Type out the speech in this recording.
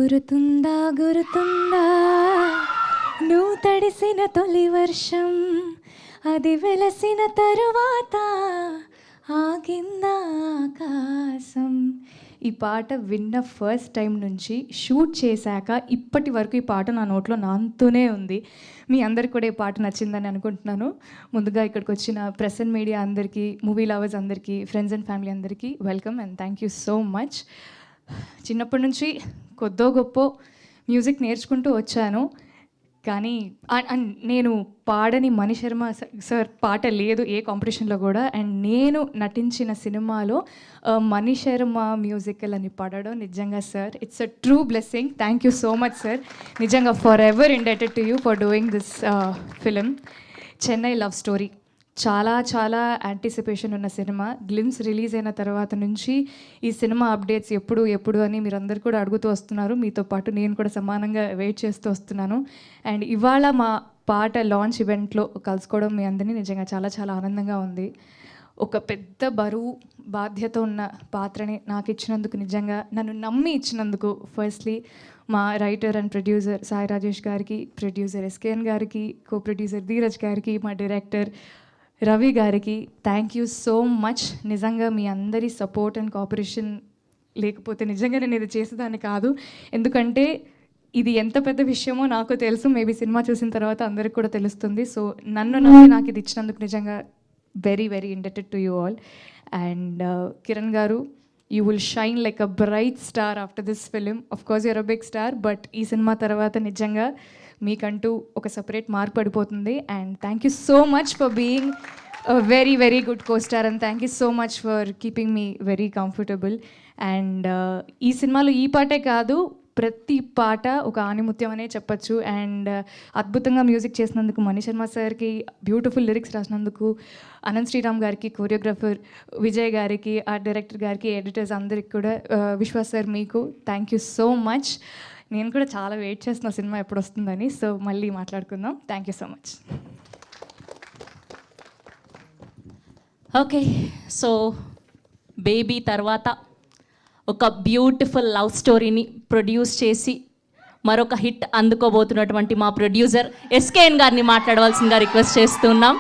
గురుతుందా గురుతుందా నువ్వు తడిసిన తొలి వర్షం, అది వెలసిన తరువాత ఆగిందా ఆకాశం. ఈ పాట విన్న ఫస్ట్ టైం నుంచి షూట్ చేశాక ఇప్పటి వరకు ఈ పాట నా నోట్లో నాంతూనే ఉంది. మీ అందరికి కూడా ఈ పాట నచ్చిందని అనుకుంటున్నాను. ముందుగా ఇక్కడికి వచ్చిన ప్రెస్ అండ్ మీడియా అందరికీ, మూవీ లవర్స్ అందరికీ, ఫ్రెండ్స్ అండ్ ఫ్యామిలీ అందరికీ welcome and thank you so much. చిన్నప్పటి నుంచి కొద్దో గొప్ప మ్యూజిక్ నేర్చుకుంటూ వచ్చాను, కానీ నేను పాడని మణిశర్మ సార్ పాట లేదు ఏ కాంపిటీషన్లో కూడా. అండ్ నేను నటించిన సినిమాలో మణిశర్మ మ్యూజికల్ అని పాడడం నిజంగా sir it's a true blessing. Thank you so much sir. నిజంగా forever indebted to you for doing this film. Chennai love story చాలా చాలా యాంటిసిపేషన్ ఉన్న సినిమా. గ్లిమ్స్ రిలీజ్ అయిన తర్వాత నుంచి ఈ సినిమా అప్డేట్స్ ఎప్పుడు అని మీరందరూ కూడా అడుగుతూ వస్తున్నారు. మీతో పాటు నేను కూడా సమానంగా వెయిట్ చేస్తూ వస్తున్నాను. అండ్ ఇవాళ మా పాట లాంచ్ ఈవెంట్లో కలుసుకోవడం మీ అందరినీ నిజంగా చాలా చాలా ఆనందంగా ఉంది. ఒక పెద్ద బరువు బాధ్యత ఉన్న పాత్రని నాకు ఇచ్చినందుకు, నిజంగా నన్ను నమ్మి ఇచ్చినందుకు ఫస్ట్లీ మా writer and producer Sai Rajesh గారికి, ప్రొడ్యూసర్ ఎస్కేఎన్ గారికి, కో ప్రొడ్యూసర్ ధీరజ్ గారికి, మా డైరెక్టర్ రవి గారికి థ్యాంక్ యూ సో మచ్. నిజంగా మీ అందరి సపోర్ట్ అండ్ కోఆపరేషన్ లేకపోతే నిజంగా నేను ఇది చేసేదాన్ని కాదు. ఎందుకంటే ఇది ఎంత పెద్ద విషయమో నాకు తెలుసు, మేబీ సినిమా చూసిన తర్వాత అందరికి కూడా తెలుస్తుంది. సో నన్ను నాకు ఇది ఇచ్చినందుకు నిజంగా very very indebted to you all. And Kiran garu, you will shine like a bright star after this film. Of course you're a big star, but ఈ సినిమా తర్వాత నిజంగా మీకంటూ ఒక సపరేట్ మార్క్ పడిపోతుంది. And thank you so much for being very very good costar and thank you so much for keeping me very comfortable. And ఈ సినిమాలో ఈ పాటే కాదు, ప్రతి పాట ఒక ఆణిముత్యం అనే చెప్పచ్చు. అండ్ అద్భుతంగా మ్యూజిక్ చేసినందుకు మణిశర్మ సార్కి, బ్యూటిఫుల్ లిరిక్స్ రాసినందుకు అనంత్ శ్రీరామ్ గారికి, కొరియోగ్రాఫర్ విజయ్ గారికి, ఆర్ట్ డైరెక్టర్ గారికి, ఎడిటర్స్ అందరికి కూడా, విశ్వాస్ సార్ మీకు థ్యాంక్ యూ సో మచ్. నేను కూడా చాలా వెయిట్ చేస్తున్న సినిమా ఎప్పుడు వస్తుందని. సో మళ్ళీ మాట్లాడుకుందాం. Thank you so much. Okay, so baby తర్వాత ఒక బ్యూటిఫుల్ లవ్ స్టోరీని ప్రొడ్యూస్ చేసి మరొక హిట్ అందుకోబోతున్నటువంటి మా ప్రొడ్యూసర్ ఎస్కేఎన్ గారిని మాట్లాడవలసిందిగా రిక్వెస్ట్ చేస్తున్నాం.